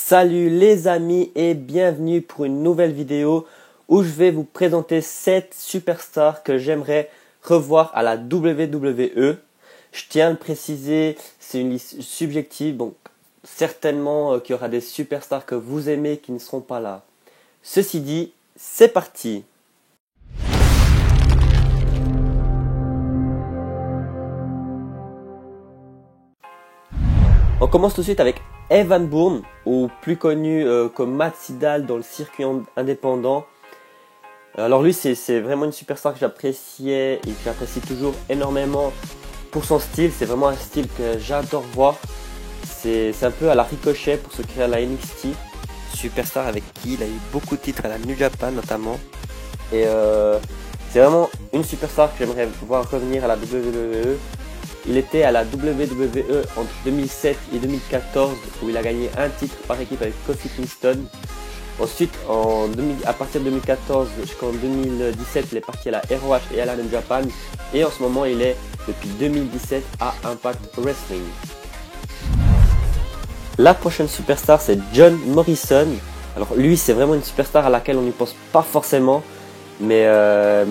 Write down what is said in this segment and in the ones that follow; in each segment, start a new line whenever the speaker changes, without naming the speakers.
Salut les amis et bienvenue pour une nouvelle vidéo où je vais vous présenter 7 superstars que j'aimerais revoir à la WWE. Je tiens à le préciser, c'est une liste subjective, donc certainement qu'il y aura des superstars que vous aimez qui ne seront pas là. Ceci dit, c'est parti! On commence tout de suite avec Evan Bourne, ou plus connu comme Matt Sydal dans le circuit indépendant. Alors lui, c'est vraiment une superstar que j'appréciais et que j'apprécie toujours énormément pour son style. C'est vraiment un style que j'adore voir. C'est un peu à la Ricochet pour se créer à la NXT. Superstar avec qui il a eu beaucoup de titres à la New Japan notamment. Et c'est vraiment une superstar que j'aimerais voir revenir à la WWE. Il était à la WWE entre 2007 et 2014 où il a gagné un titre par équipe avec Kofi Kingston. Ensuite, à partir de 2014 jusqu'en 2017, il est parti à la ROH et à la New Japan. Et en ce moment, il est depuis 2017 à Impact Wrestling. La prochaine superstar, c'est John Morrison. Alors lui, c'est vraiment une superstar à laquelle on n'y pense pas forcément. Mais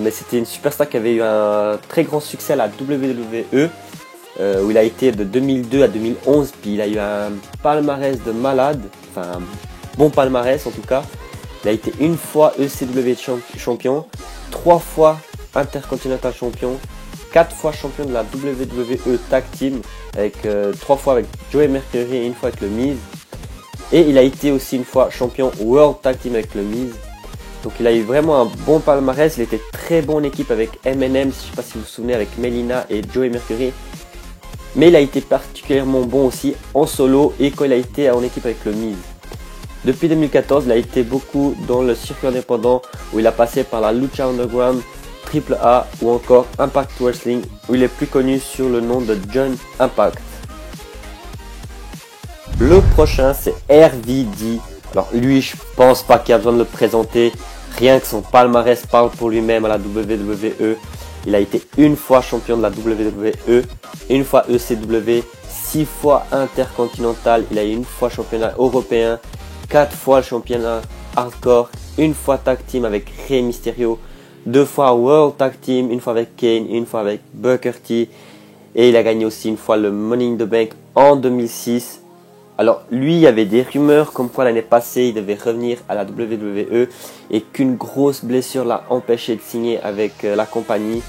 c'était une superstar qui avait eu un très grand succès à la WWE. Où il a été de 2002 à 2011, puis il a eu un palmarès de malade, enfin un bon palmarès en tout cas. Il a été une fois ECW champion, 3 fois Intercontinental champion, 4 fois champion de la WWE Tag Team, avec 3 fois avec Joey Mercury et une fois avec le Miz. Et il a été aussi une fois champion World Tag Team avec le Miz. Donc il a eu vraiment un bon palmarès, il était très bon en équipe avec M&M, je ne sais pas si vous vous souvenez, avec Melina et Joey Mercury. Mais il a été particulièrement bon aussi en solo et quand il a été en équipe avec le Miz. Depuis 2014, il a été beaucoup dans le circuit indépendant où il a passé par la Lucha Underground, AAA ou encore Impact Wrestling où il est plus connu sur le nom de John Impact. Le prochain c'est RVD. Alors lui, je pense pas qu'il y a besoin de le présenter, rien que son palmarès parle pour lui-même à la WWE. Il a été une fois champion de la WWE, une fois ECW, 6 fois intercontinental, il a eu une fois championnat européen, 4 fois le championnat hardcore, une fois tag team avec Rey Mysterio, 2 fois World Tag Team, une fois avec Kane, une fois avec Booker T. Et il a gagné aussi une fois le Money in the Bank en 2006. Alors lui, il y avait des rumeurs comme quoi l'année passée, il devait revenir à la WWE et qu'une grosse blessure l'a empêché de signer avec la compagnie.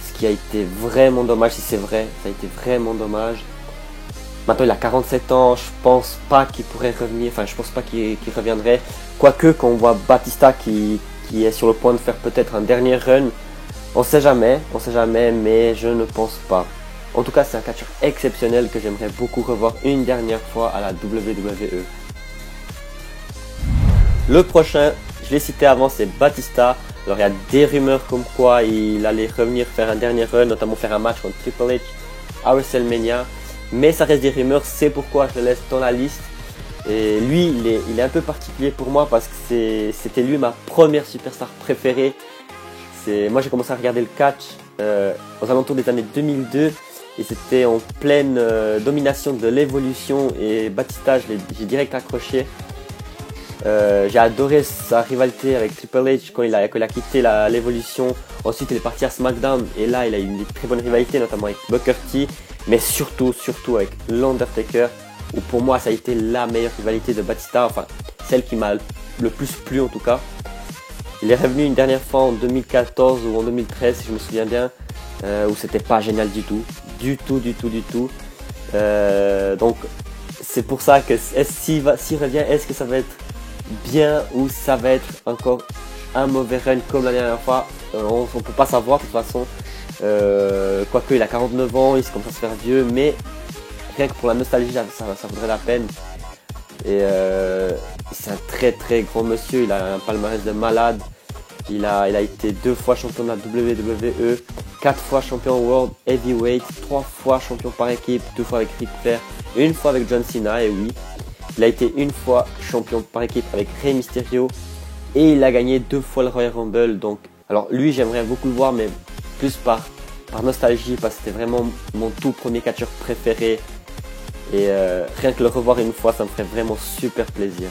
Ce qui a été vraiment dommage, si c'est vrai, ça a été vraiment dommage. Maintenant il a 47 ans, je pense pas qu'il pourrait revenir, enfin je pense pas qu'il reviendrait. Quoique quand on voit Batista qui est sur le point de faire peut-être un dernier run, on sait jamais, mais je ne pense pas. En tout cas, c'est un catcheur exceptionnel que j'aimerais beaucoup revoir une dernière fois à la WWE. Le prochain, je l'ai cité avant, c'est Batista. Alors il y a des rumeurs comme quoi il allait revenir faire un dernier run, notamment faire un match contre Triple H à WrestleMania. Mais ça reste des rumeurs, c'est pourquoi je le laisse dans la liste. Et lui, il est un peu particulier pour moi parce que c'était lui ma première superstar préférée. Moi j'ai commencé à regarder le catch aux alentours des années 2002. Et c'était en pleine domination de l'évolution et Batista, j'ai direct accroché. J'ai adoré sa rivalité avec Triple H quand il a quitté l'évolution. Ensuite il est parti à SmackDown et là il a eu une très bonne rivalité notamment avec Booker T. Mais surtout avec l'Undertaker où pour moi ça a été la meilleure rivalité de Batista. Enfin celle qui m'a le plus plu en tout cas. Il est revenu une dernière fois en 2014 ou en 2013 si je me souviens bien. Où c'était pas génial du tout. Donc c'est pour ça que s'il revient, est-ce que ça va être bien ou ça va être encore un mauvais run comme la dernière fois. On peut pas savoir de toute façon. Quoique il a 49 ans, il commence à se faire vieux, mais rien que pour la nostalgie ça vaudrait la peine. Et c'est un très grand monsieur, il a un palmarès de malade. Il a été 2 fois champion de la WWE, 4 fois champion World Heavyweight, 3 fois champion par équipe, 2 fois avec Ric Flair, une fois avec John Cena, et oui. Il a été une fois champion par équipe avec Rey Mysterio, et il a gagné 2 fois le Royal Rumble. Donc, alors lui j'aimerais beaucoup le voir, mais plus par nostalgie, parce que c'était vraiment mon tout premier catcheur préféré. Et rien que le revoir une fois, ça me ferait vraiment super plaisir.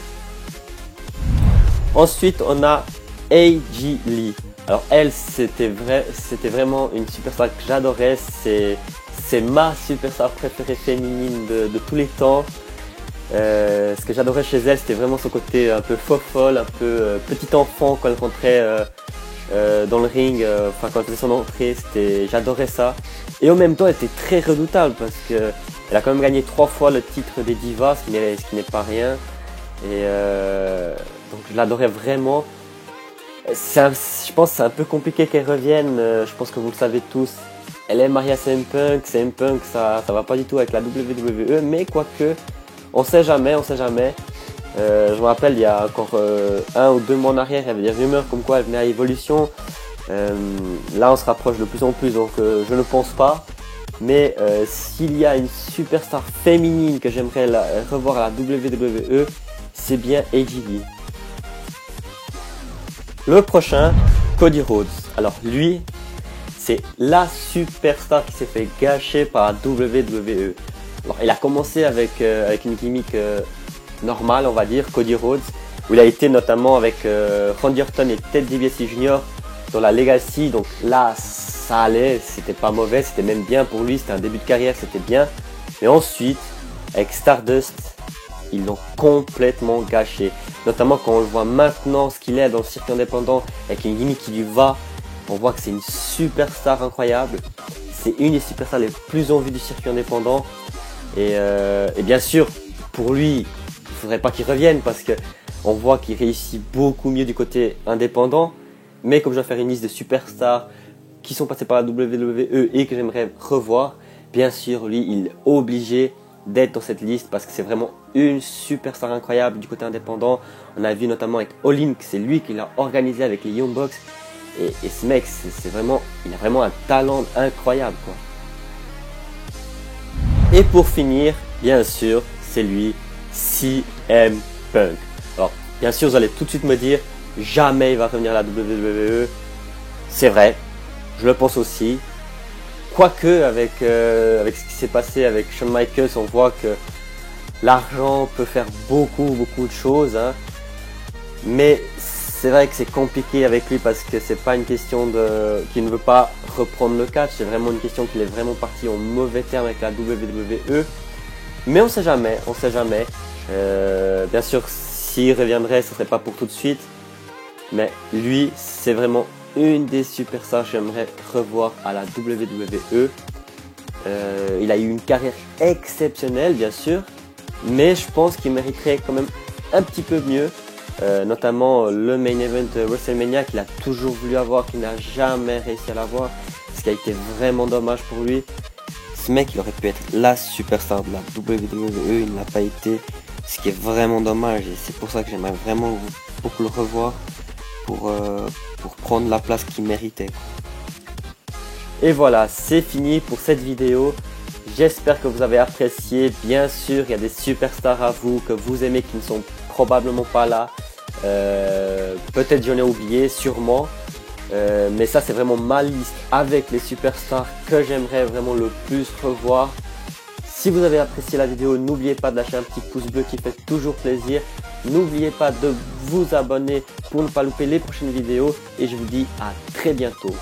Ensuite, on a AJ Lee. Alors elle, c'était vraiment une superstar que j'adorais. C'est ma superstar préférée féminine de tous les temps. Ce que j'adorais chez elle, c'était vraiment son côté un peu fofolle, un peu petit enfant quand elle rentrait dans le ring, enfin quand elle faisait son entrée, j'adorais ça. Et en même temps, elle était très redoutable parce que elle a quand même gagné 3 fois le titre des divas, ce qui n'est pas rien. Et donc je l'adorais vraiment. Je pense que c'est un peu compliqué qu'elle revienne, je pense que vous le savez tous. Elle est mariée à CM Punk, ça va pas du tout avec la WWE, mais quoique, on sait jamais, on sait jamais. Je me rappelle, il y a encore 1 ou 2 mois en arrière, il y avait des rumeurs comme quoi elle venait à Evolution. Là, on se rapproche de plus en plus, donc je ne pense pas. Mais s'il y a une superstar féminine que j'aimerais revoir à la WWE, c'est bien AJ Lee. Le prochain, Cody Rhodes. Alors lui, c'est la superstar qui s'est fait gâcher par la WWE. Alors, il a commencé avec une gimmick normale, on va dire, Cody Rhodes, où il a été notamment avec Randy Orton et Ted DiBiase Jr. dans la Legacy. Donc là, ça allait, c'était pas mauvais, c'était même bien pour lui, c'était un début de carrière, c'était bien. Mais ensuite, avec Stardust, ils l'ont complètement gâché. Notamment quand on le voit maintenant, ce qu'il est dans le circuit indépendant, avec une gimmick qui lui va, on voit que c'est une superstar incroyable. C'est une des superstars les plus en vue du circuit indépendant. Et bien sûr, pour lui, il faudrait pas qu'il revienne parce que on voit qu'il réussit beaucoup mieux du côté indépendant. Mais comme je dois faire une liste de superstars qui sont passés par la WWE et que j'aimerais revoir, bien sûr, lui, il est obligé d'être dans cette liste parce que c'est vraiment une superstar incroyable du côté indépendant. On a vu notamment avec All In, que c'est lui qui l'a organisé avec les Young Bucks. Et ce mec, il a vraiment un talent incroyable, quoi. Et pour finir, bien sûr, c'est lui, CM Punk. Alors, bien sûr, vous allez tout de suite me dire, jamais il va revenir à la WWE. C'est vrai, je le pense aussi. Quoique, avec ce qui s'est passé avec Shawn Michaels, on voit que l'argent peut faire beaucoup de choses. Hein. Mais c'est vrai que c'est compliqué avec lui parce que c'est pas une question qu'il ne veut pas reprendre le catch. C'est vraiment une question qu'il est vraiment parti en mauvais termes avec la WWE. Mais on sait jamais, on sait jamais. Bien sûr, s'il reviendrait, ce serait pas pour tout de suite. Mais lui, c'est vraiment une des superstars que j'aimerais revoir à la WWE. Il a eu une carrière exceptionnelle, bien sûr, mais je pense qu'il mériterait quand même un petit peu mieux, notamment le main event WrestleMania qu'il a toujours voulu avoir, qu'il n'a jamais réussi à l'avoir, ce qui a été vraiment dommage pour lui. Ce mec, il aurait pu être la superstar de la WWE, il n'a pas été, ce qui est vraiment dommage, et c'est pour ça que j'aimerais vraiment beaucoup le revoir pour prendre la place qu'il méritait. Et voilà, c'est fini pour cette vidéo. J'espère que vous avez apprécié. Bien sûr, il y a des superstars à vous que vous aimez qui ne sont probablement pas là. Peut-être j'en ai oublié, sûrement. Mais ça, c'est vraiment ma liste avec les superstars que j'aimerais vraiment le plus revoir. Si vous avez apprécié la vidéo, n'oubliez pas de lâcher un petit pouce bleu qui fait toujours plaisir. N'oubliez pas de vous abonner pour ne pas louper les prochaines vidéos. Et je vous dis à très bientôt.